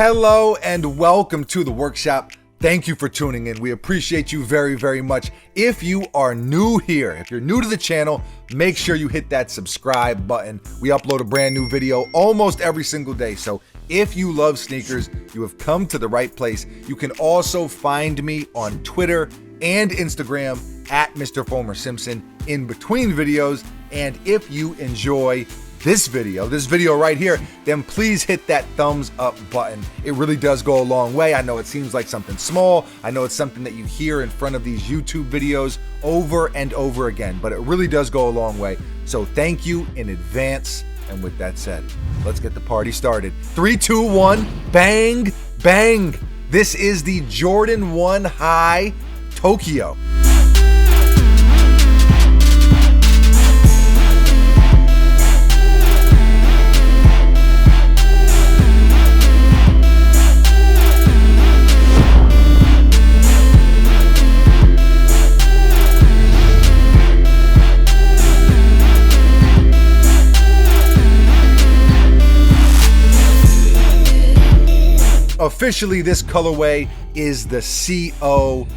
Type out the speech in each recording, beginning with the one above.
Hello and welcome to the workshop. Thank you for tuning in. We appreciate you very, very much. If you are new here, if you're new to the channel, make sure you hit that subscribe button. We upload a brand new video almost every single day. So if you love sneakers, you have come to the right place. You can also find me on Twitter and Instagram at Mr. Foamer Simpson in between videos. And if you enjoy this video right here, then please hit that thumbs up button. It really does go a long way. I know it seems like something small. I know it's something that you hear in front of these YouTube videos over and over again, but it really does go a long way. So thank you in advance. And with that said, let's get the party started. 3, 2, 1, bang, bang. This is the Jordan 1 High Tokyo. Officially, this colorway is the co.jp.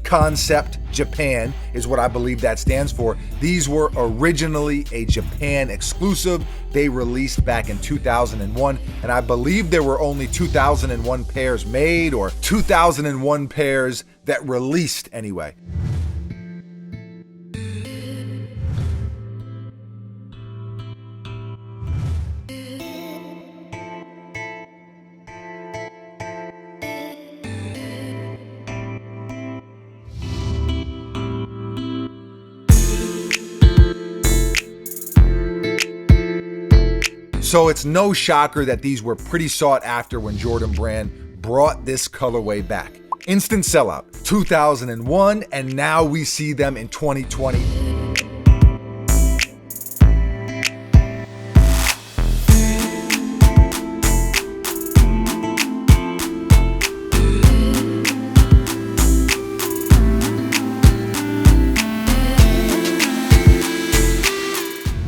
Concept Japan is what I believe that stands for. These were originally a Japan exclusive. They released back in 2001, and I believe there were only 2001 pairs made, or 2001 pairs that released anyway. So it's no shocker that these were pretty sought after when Jordan Brand brought this colorway back. Instant sellout, 2001, and now we see them in 2020.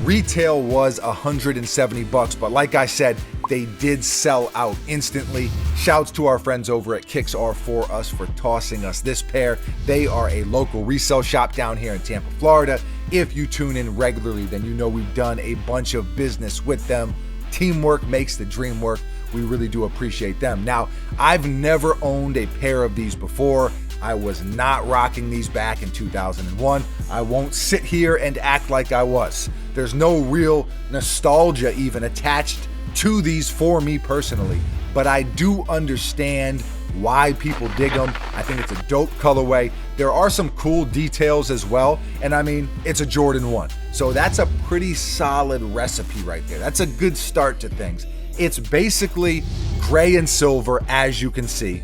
Retail was $170, but like I said, they did sell out instantly. Shouts to our friends over at Kicks Are For Us for tossing us this pair. They are a local resale shop down here in Tampa, Florida. If you tune in regularly, then you know we've done a bunch of business with them. Teamwork makes the dream work. We really do appreciate them. Now, I've never owned a pair of these before. I was not rocking these back in 2001. I won't sit here and act like I was. There's no real nostalgia even attached to these for me personally, but I do understand why people dig them. I think it's a dope colorway. There are some cool details as well, and I mean, it's a Jordan 1. So that's a pretty solid recipe right there. That's a good start to things. It's basically gray and silver, as you can see.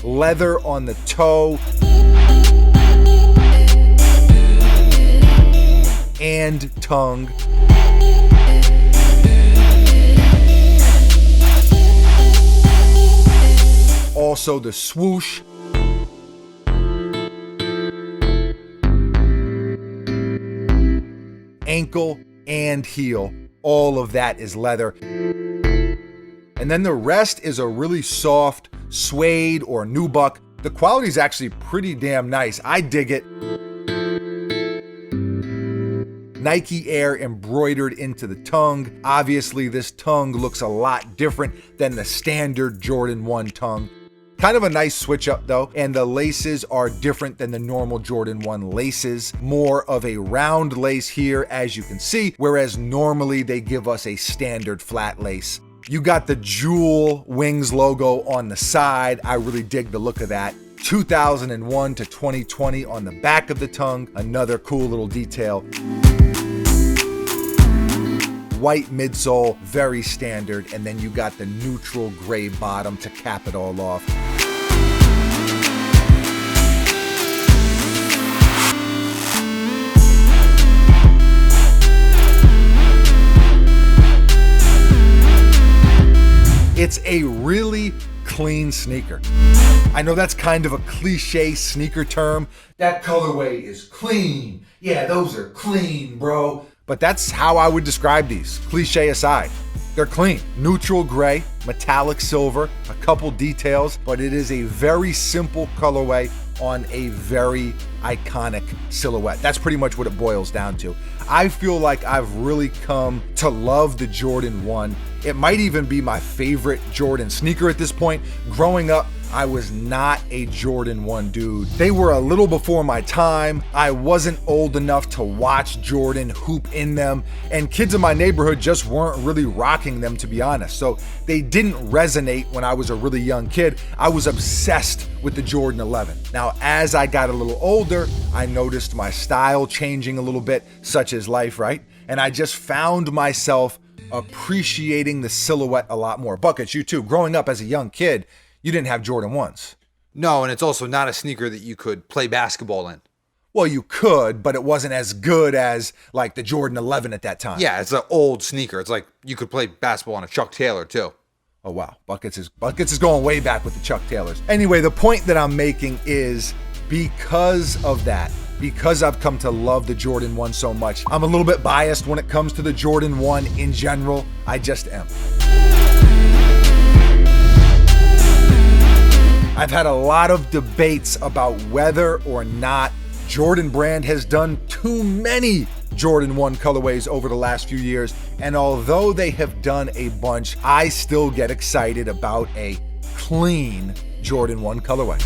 Leather on the toe and tongue. Also the swoosh. Ankle and heel. All of that is leather. And then the rest is a really soft suede or nubuck. The quality is actually pretty damn nice. I dig it. Nike Air embroidered into the tongue. Obviously, this tongue looks a lot different than the standard Jordan 1 tongue. Kind of a nice switch up though, and the laces are different than the normal Jordan 1 laces. More of a round lace here, as you can see, whereas normally they give us a standard flat lace. You got the jewel wings logo on the side. I really dig the look of that. 2001 to 2020 on the back of the tongue. Another cool little detail. White midsole, very standard. And then you got the neutral gray bottom to cap it all off. It's a really clean sneaker. I know that's kind of a cliche sneaker term. That colorway is clean. Yeah, those are clean, bro. But that's how I would describe these, cliche aside. They're clean, neutral gray, metallic silver, a couple details, but it is a very simple colorway on a very iconic silhouette. That's pretty much what it boils down to. I feel like I've really come to love the Jordan 1. It might even be my favorite Jordan sneaker at this point. Growing up, I was not a Jordan 1 dude. They were a little before my time. I wasn't old enough to watch Jordan hoop in them, and kids in my neighborhood just weren't really rocking them, to be honest. So they didn't resonate when I was a really young kid. I was obsessed with the Jordan 11. Now, as I got a little older, I noticed my style changing a little bit, such as life, right? And I just found myself appreciating the silhouette a lot more. Buckets, you too. Growing up as a young kid, you didn't have Jordan 1s. No, and it's also not a sneaker that you could play basketball in. Well, you could, but it wasn't as good as like the Jordan 11 at that time. Yeah, it's an old sneaker. It's like you could play basketball on a Chuck Taylor too. Oh, wow. Buckets is going way back with the Chuck Taylors. Anyway, the point that I'm making is because of that, because I've come to love the Jordan 1 so much, I'm a little bit biased when it comes to the Jordan 1 in general. I just am. I've had a lot of debates about whether or not Jordan Brand has done too many Jordan 1 colorways over the last few years, and although they have done a bunch, I still get excited about a clean Jordan 1 colorway.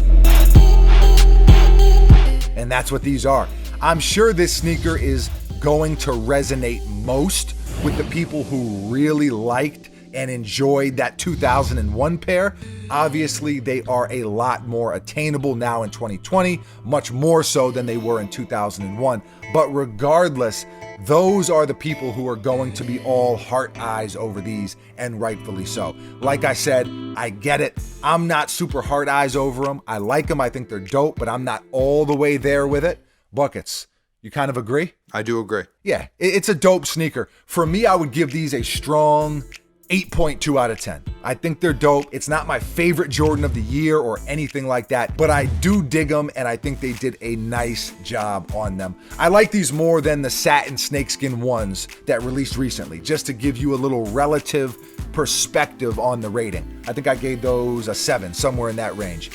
And that's what these are. I'm sure this sneaker is going to resonate most with the people who really liked and enjoyed that 2001 pair. Obviously, they are a lot more attainable now in 2020, much more so than they were in 2001. But regardless, those are the people who are going to be all heart eyes over these, and rightfully so. Like I said, I get it. I'm not super heart eyes over them. I like them. I think they're dope, but I'm not all the way there with it. Buckets, you kind of agree? I do agree. Yeah, it's a dope sneaker. For me, I would give these a strong 8.2 out of 10. I think they're dope. It's not my favorite Jordan of the year or anything like that, but I do dig them, and I think they did a nice job on them. I like these more than the satin snakeskin ones that released recently, just to give you a little relative perspective on the rating. I think I gave those a 7, somewhere in that range.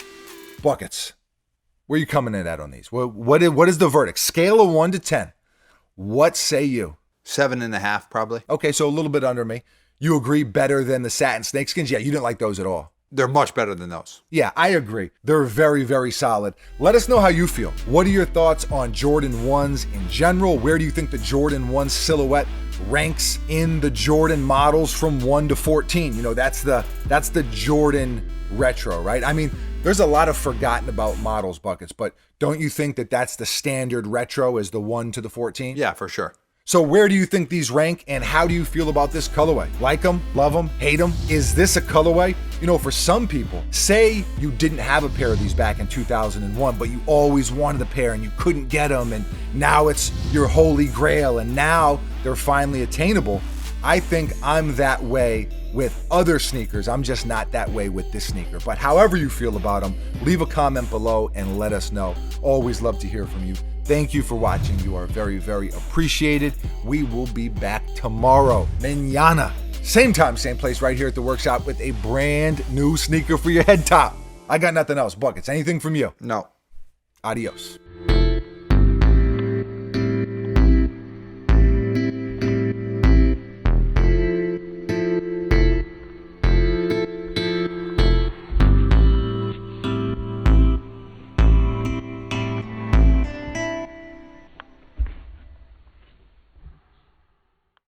Buckets, where are you coming in at on these? What is the verdict? Scale of 1 to 10. What say you? 7.5, probably. Okay, so a little bit under me. You agree better than the satin snakeskins? Yeah, you didn't like those at all. They're much better than those. Yeah, I agree. They're very, very solid. Let us know how you feel. What are your thoughts on Jordan 1s in general? Where do you think the Jordan 1 silhouette ranks in the Jordan models from 1 to 14? You know, that's the Jordan retro, right? I mean, there's a lot of forgotten about models, Buckets, but don't you think that that's the standard retro is the 1 to the 14? Yeah, for sure. So where do you think these rank, and how do you feel about this colorway? Like them, love them, hate them? Is this a colorway? You know, for some people, say you didn't have a pair of these back in 2001, but you always wanted a pair and you couldn't get them, and now it's your holy grail, and now they're finally attainable. I think I'm that way with other sneakers. I'm just not that way with this sneaker. But however you feel about them, leave a comment below and let us know. Always love to hear from you. Thank you for watching. You are very, very appreciated. We will be back tomorrow, mañana. Same time, same place, right here at the workshop with a brand new sneaker for your head top. I got nothing else. Buckets, anything from you? No. Adios.